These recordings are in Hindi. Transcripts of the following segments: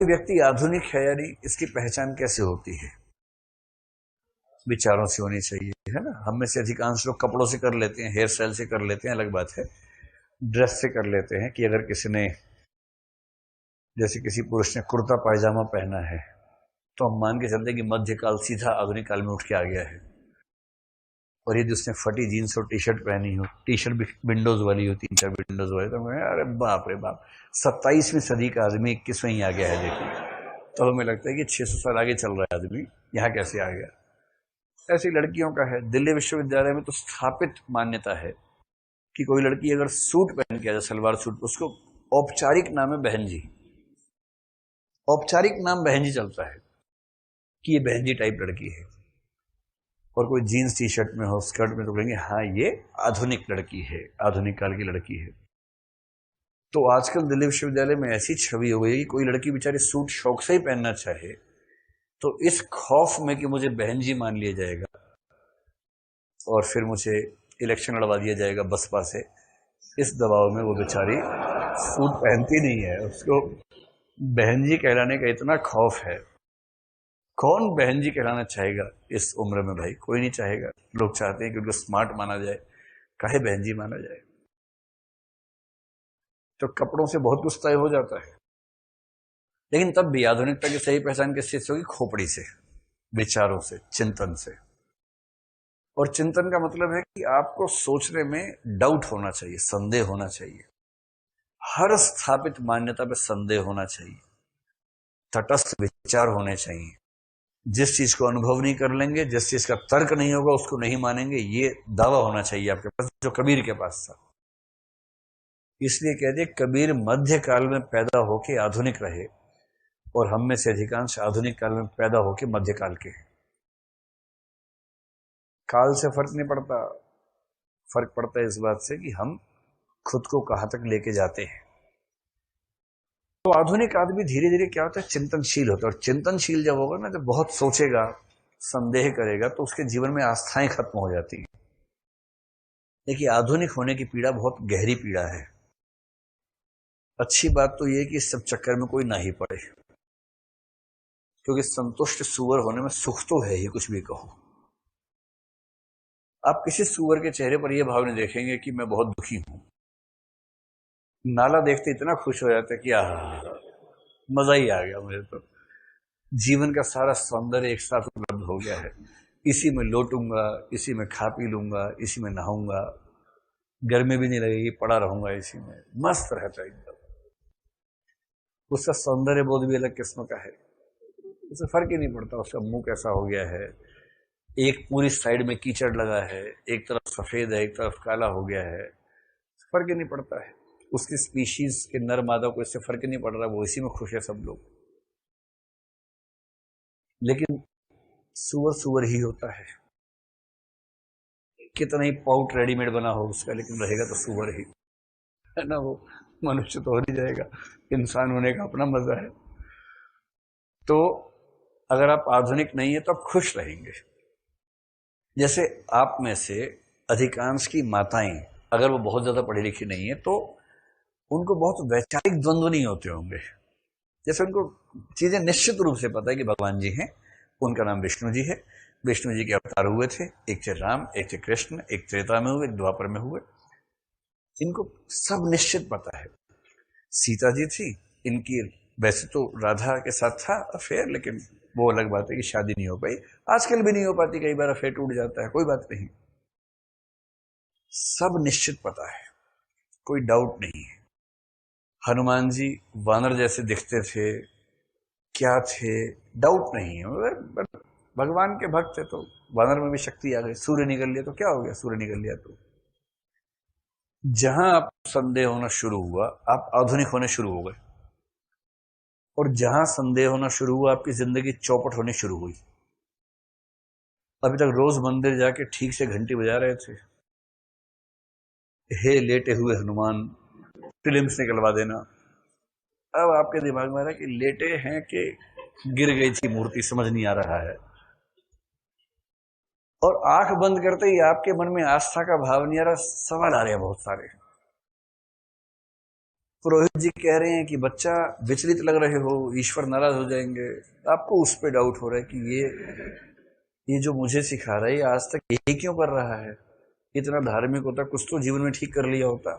व्यक्ति आधुनिक है या नहीं, इसकी पहचान कैसे होती है? विचारों से होनी चाहिए, है ना। हम में से अधिकांश लोग कपड़ों से कर लेते हैं, हेयर स्टाइल से कर लेते हैं, अलग बात है। ड्रेस से कर लेते हैं कि अगर किसी ने, जैसे किसी पुरुष ने कुर्ता पायजामा पहना है तो हम मान के चलते हैं कि मध्यकाल सीधा आधुनिक काल में उठ के आ गया है। और यदि उसने फटी जीन्स और टी शर्ट पहनी हो, टी शर्ट भी विंडोज वाली हो, 3-4 विंडोज वाली, तो अरे बाप रे बाप, 27वीं सदी का आदमी 21वें ही आ गया है। देखिए, तो हमें लगता है कि 600 साल आगे चल रहा है आदमी, यहाँ कैसे आ गया। ऐसी लड़कियों का है। दिल्ली विश्वविद्यालय में तो स्थापित मान्यता है कि कोई लड़की अगर सूट पहन के आ जाए, सलवार सूट, उसको औपचारिक नाम है बहन जी। औपचारिक नाम बहन जी चलता है कि ये बहन जी टाइप लड़की है। और कोई जीन्स टी शर्ट में हो, स्कर्ट में, तो कहेंगे हाँ ये आधुनिक लड़की है, आधुनिक काल की लड़की है। तो आजकल दिल्ली विश्वविद्यालय में ऐसी छवि हो गई कि कोई लड़की बेचारी सूट शौक से ही पहनना चाहे तो इस खौफ में कि मुझे बहन जी मान लिया जाएगा और फिर मुझे इलेक्शन लड़वा दिया जाएगा बसपा से, इस दबाव में वो बेचारी सूट पहनती नहीं है। उसको बहन जी कहलाने का इतना खौफ है। कौन बहन जी कहलाना चाहेगा इस उम्र में? भाई कोई नहीं चाहेगा। लोग चाहते हैं कि उनको स्मार्ट माना जाए, काहे बहन जी माना जाए। तो कपड़ों से बहुत कुछ तय हो जाता है। लेकिन तब भी आधुनिकता की सही पहचान किस चीज से होगी? खोपड़ी से, विचारों से, चिंतन से। और चिंतन का मतलब है कि आपको सोचने में डाउट होना चाहिए, संदेह होना चाहिए। हर स्थापित मान्यता पे संदेह होना चाहिए, तटस्थ विचार होने चाहिए। जिस चीज को अनुभव नहीं कर लेंगे, जिस चीज का तर्क नहीं होगा, उसको नहीं मानेंगे, ये दावा होना चाहिए आपके पास, जो कबीर के पास था। इसलिए कहते कबीर मध्य काल में पैदा होके आधुनिक रहे और हम में से अधिकांश आधुनिक काल में पैदा होके मध्यकाल के। काल से फर्क नहीं पड़ता, फर्क पड़ता है इस बात से कि हम खुद को कहां तक लेके जाते हैं। तो आधुनिक आदमी धीरे धीरे क्या होता है? चिंतनशील होता है। और चिंतनशील जब होगा ना, जब बहुत सोचेगा, संदेह करेगा, तो उसके जीवन में आस्थाएं खत्म हो जाती हैं। देखिए, आधुनिक होने की पीड़ा बहुत गहरी पीड़ा है। अच्छी बात तो यह कि इस सब चक्कर में कोई ना ही पड़े, क्योंकि संतुष्ट सुअर होने में सुख तो है ही, कुछ भी कहो। आप किसी सुअर के चेहरे पर यह भाव नहीं देखेंगे कि मैं बहुत दुखी हूं। नाला देखते इतना खुश हो जाता है कि मजा ही आ गया, मुझे तो जीवन का सारा सौंदर्य एक साथ उपलब्ध हो गया है। इसी में लौटूंगा, इसी में खा पी लूंगा, इसी में नहाऊंगा, गर्मी भी नहीं लगेगी, पड़ा रहूंगा इसी में, मस्त रहता है एकदम। उसका सौंदर्य बोध भी अलग किस्म का है। उसे फर्क ही नहीं पड़ता उसका मुंह कैसा हो गया है, एक पूरी साइड में कीचड़ लगा है, एक तरफ सफेद है, एक तरफ काला हो गया है, फर्क ही नहीं पड़ता है। उसकी स्पीशीज के नर मादा को इससे फर्क ही नहीं पड़ रहा, वो इसी में खुश है सब लोग। लेकिन सुअर सुअर ही होता है, कितना ही पाउट रेडीमेड बना हो उसका, लेकिन रहेगा तो सुअर ही, है ना। वो मनुष्य तो हो नहीं जाएगा, इंसान होने का अपना मजा है। तो अगर आप आधुनिक नहीं है तो आप खुश रहेंगे। जैसे आप में से अधिकांश की माताएं, अगर वो बहुत ज्यादा पढ़ी लिखी नहीं है, तो उनको बहुत वैचारिक द्वंद्व नहीं होते होंगे। जैसे उनको चीजें निश्चित रूप से पता है कि भगवान जी हैं, उनका नाम विष्णु जी है, विष्णु जी के अवतार हुए थे, एक थे राम, एक थे कृष्ण, एक त्रेता में हुए, एक द्वापर में हुए। इनको सब निश्चित पता है। सीता जी थी इनकी, वैसे तो राधा के साथ था अफेयर, लेकिन वो अलग बात है कि शादी नहीं हो पाई। आजकल भी नहीं हो पाती, कई बार अफेयर टूट जाता है, कोई बात नहीं। सब निश्चित पता है, कोई डाउट नहीं है। हनुमान जी वानर जैसे दिखते थे, क्या थे, डाउट नहीं है। भगवान के भक्त है तो वानर में भी शक्ति आ गई। सूर्य निकल लिया तो क्या हो गया? सूर्य निकल लिया तो। जहां आप संदेह होना शुरू हुआ, आप आधुनिक होने शुरू हो गए। और जहां संदेह होना शुरू हुआ, आपकी जिंदगी चौपट होनी शुरू हुई। अभी तक रोज मंदिर जाके ठीक से घंटी बजा रहे थे, हे लेटे हुए हनुमान, फिल्म्स निकलवा देना। अब आपके दिमाग में आ रहा है कि लेटे हैं कि गिर गई थी मूर्ति, समझ नहीं आ रहा है। और आंख बंद करते ही आपके मन में आस्था का भाव नहीं आ रहा, सवाल आ रहे हैं बहुत सारे। पुरोहित जी कह रहे हैं कि बच्चा विचलित लग रहे हो, ईश्वर नाराज हो जाएंगे। आपको उस पर डाउट हो रहा है कि ये जो मुझे सिखा रहा है ये आज तक यही क्यों कर रहा है। इतना धार्मिक होता, कुछ तो जीवन में ठीक कर लिया होता।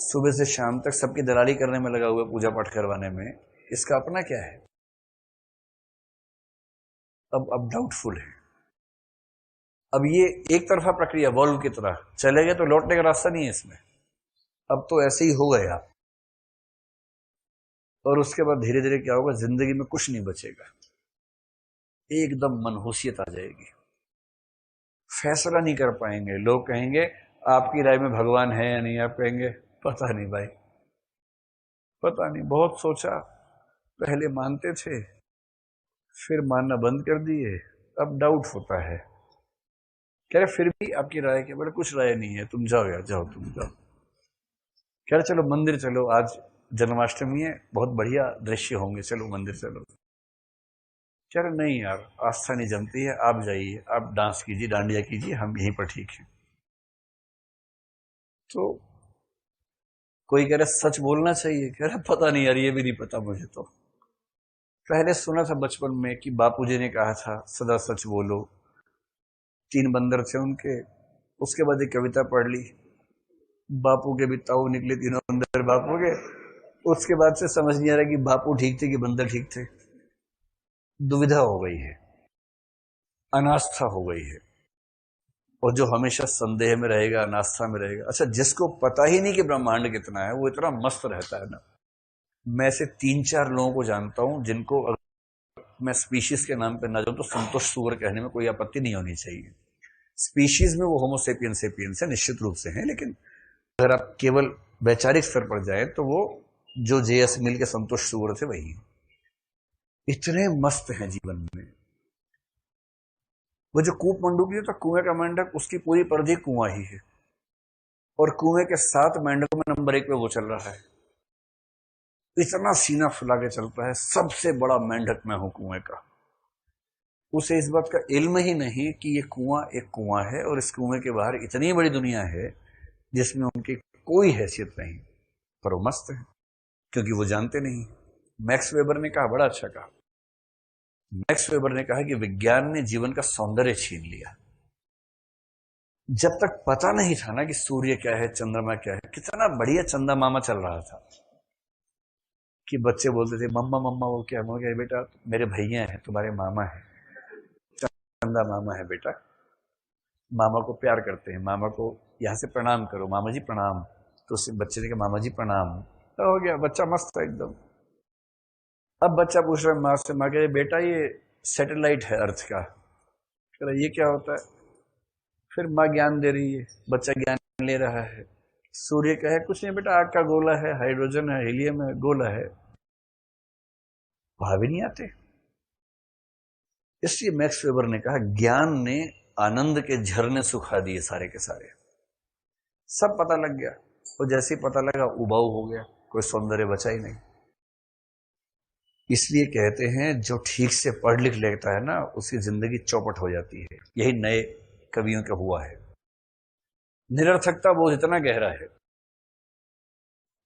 सुबह से शाम तक सबकी दलाली करने में लगा हुआ, पूजा पाठ करवाने में, इसका अपना क्या है। अब डाउटफुल है। अब ये एक तरफा प्रक्रिया, वॉल्व की तरह चले गए तो लौटने का रास्ता नहीं है इसमें। अब तो ऐसे ही हो गया, और उसके बाद धीरे धीरे क्या होगा, जिंदगी में कुछ नहीं बचेगा, एकदम मनहूसियत आ जाएगी, फैसला नहीं कर पाएंगे। लोग कहेंगे आपकी राय में भगवान है या नहीं, आप कहेंगे पता नहीं भाई, पता नहीं, बहुत सोचा, पहले मानते थे फिर मानना बंद कर दिए, अब डाउट होता है। कह रहे फिर भी आपकी राय क्या, बोले कुछ राय नहीं है, तुम जाओ यार, जाओ तुम जाओ। कह रहे चलो मंदिर चलो, आज जन्माष्टमी है, बहुत बढ़िया दृश्य होंगे, चलो मंदिर चलो। कह रहे नहीं यार, आस्था नहीं जमती है, आप जाइए, आप डांस कीजिए, डांडिया कीजिए, हम यहीं पर ठीक हैं। तो कोई कह रहा सच बोलना चाहिए, कह रहा पता नहीं यार, ये भी नहीं पता मुझे। तो पहले सुना था बचपन में कि बापूजी ने कहा था सदा सच बोलो, 3 बंदर थे उनके। उसके बाद एक कविता पढ़ ली, बापू के भी ताऊ निकले तीनों बंदर बापू के। उसके बाद से समझ नहीं आ रहा कि बापू ठीक थे कि बंदर ठीक थे, दुविधा हो गई है, अनास्था हो गई है। और जो हमेशा संदेह में रहेगा, अनास्था में रहेगा। अच्छा, जिसको पता ही नहीं कि ब्रह्मांड कितना है, वो इतना मस्त रहता है ना। मैं से 3-4 लोगों को जानता हूं जिनको मैं स्पीशीज के नाम पे ना जाऊं तो संतोष सुअर कहने में कोई आपत्ति नहीं होनी चाहिए। स्पीशीज में वो होमोसेपियन सेपियंस है, निश्चित रूप से है, लेकिन अगर आप केवल वैचारिक स्तर पर जाए तो वो जो जेएस मिल के संतोष सुअर थे वही। इतने मस्त हैं जीवन में। वो जो कूप मंडूकी था, कुएं का मेंढक, उसकी पूरी परिधि कुआं ही है, और कुएं के 7 मेंढकों में नंबर 1 पे वो चल रहा है। इतना सीना फुला के चलता है, सबसे बड़ा मेंढक मैं हूं कुएं का। उसे इस बात का इल्म ही नहीं कि ये कुआं एक कुआं है, और इस कुएं के बाहर इतनी बड़ी दुनिया है जिसमें उनकी कोई हैसियत नहीं, पर वो मस्त है क्योंकि वो जानते नहीं। मैक्स वेबर ने कहा, बड़ा अच्छा कहा, मैक्स वेबर ने कहा कि विज्ञान ने जीवन का सौंदर्य छीन लिया। जब तक पता नहीं था ना कि सूर्य क्या है, चंद्रमा क्या है, कितना बढ़िया चंदा मामा चल रहा था कि बच्चे बोलते थे मम्मा मम्मा वो क्या, मैं क्या बेटा मेरे भैया हैं, तुम्हारे मामा है, चंदा मामा है बेटा, मामा को प्यार करते हैं, मामा को यहाँ से प्रणाम करो, मामा जी प्रणाम। तो उस बच्चे ने कहा मामा जी प्रणाम, तो हो गया, बच्चा मस्त था एकदम। अब बच्चा पूछ रहा है माँ से, माँ कह बेटा ये सैटेलाइट है अर्थ का, कह रहा ये क्या होता है। फिर माँ ज्ञान दे रही है, बच्चा ज्ञान ले रहा है। सूर्य का है, कुछ नहीं बेटा, आग का गोला है, हाइड्रोजन है, हीलियम है, गोला है। भाव ही नहीं आते। इसलिए मैक्स वेबर ने कहा ज्ञान ने आनंद के झरने सुखा दिए सारे के सारे। सब पता लग गया, और जैसे ही पता लगा उबाऊ हो गया, कोई सौंदर्य बचा ही नहीं। इसलिए कहते हैं जो ठीक से पढ़ लिख लेता है ना, उसकी जिंदगी चौपट हो जाती है। यही नए कवियों का हुआ है। निरर्थकता बोध इतना गहरा है,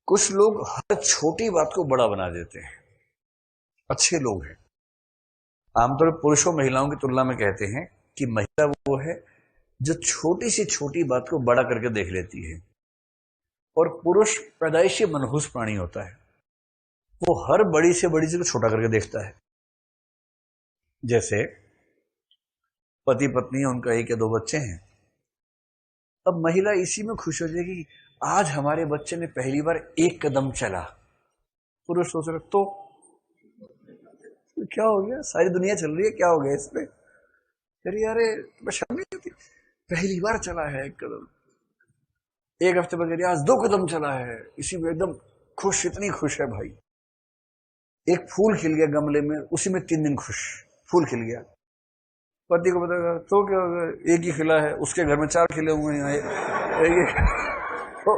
कुछ लोग हर छोटी बात को बड़ा बना देते हैं, अच्छे लोग हैं। आमतौर पर पुरुषों महिलाओं की तुलना में कहते हैं कि महिला वो है जो छोटी सी छोटी बात को बड़ा करके देख लेती है, और पुरुष पैदाइशी मनहूस प्राणी होता है, वो हर बड़ी से बड़ी चीज को छोटा करके देखता है। जैसे पति पत्नी, उनका 1 या 2 बच्चे हैं। अब महिला इसी में खुश हो जाएगी, आज हमारे बच्चे ने पहली बार 1 कदम चला। पुरुष सोच रहे तो क्या हो गया, सारी दुनिया चल रही है, क्या हो गया इसमें। अरे अरे शर्म नहीं आती, पहली बार चला है 1 कदम। 1 हफ्ते बाद आज 2 कदम चला है, इसी में एकदम खुश, इतनी खुश है भाई। एक फूल खिल गया गमले में, उसी में 3 दिन खुश, फूल खिल गया। पति को बताया तो क्या होगा, 1 ही खिला है, उसके घर में 4 खिले हुए हैं, तो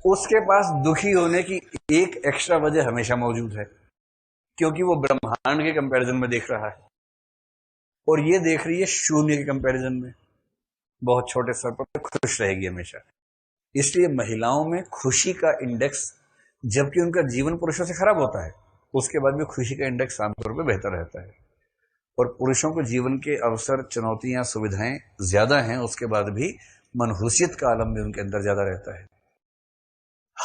उसके पास दुखी होने की एक एक्स्ट्रा वजह हमेशा मौजूद है, क्योंकि वो ब्रह्मांड के कंपैरिजन में देख रहा है, और ये देख रही है शून्य के कंपैरिजन में। बहुत छोटे स्तर पर खुश रहेगी हमेशा। इसलिए महिलाओं में खुशी का इंडेक्स, जबकि उनका जीवन पुरुषों से खराब होता है, उसके बाद भी खुशी का इंडेक्स आमतौर पर बेहतर रहता है। और पुरुषों को जीवन के अवसर, चुनौतियां, सुविधाएं ज्यादा हैं, उसके बाद भी मनहूसियत का आलम भी उनके अंदर ज्यादा रहता है।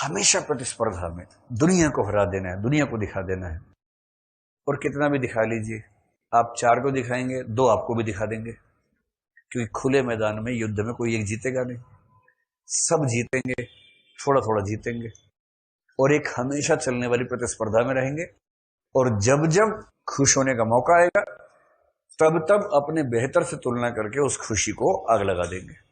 हमेशा प्रतिस्पर्धा में दुनिया को हरा देना है, दुनिया को दिखा देना है। और कितना भी दिखा लीजिए, आप 4 को दिखाएंगे, 2 आपको भी दिखा देंगे, क्योंकि खुले मैदान में युद्ध में कोई एक जीतेगा नहीं, सब जीतेंगे, थोड़ा थोड़ा जीतेंगे, और एक हमेशा चलने वाली प्रतिस्पर्धा में रहेंगे। और जब जब खुश होने का मौका आएगा, तब तब अपने बेहतर से तुलना करके उस खुशी को आग लगा देंगे।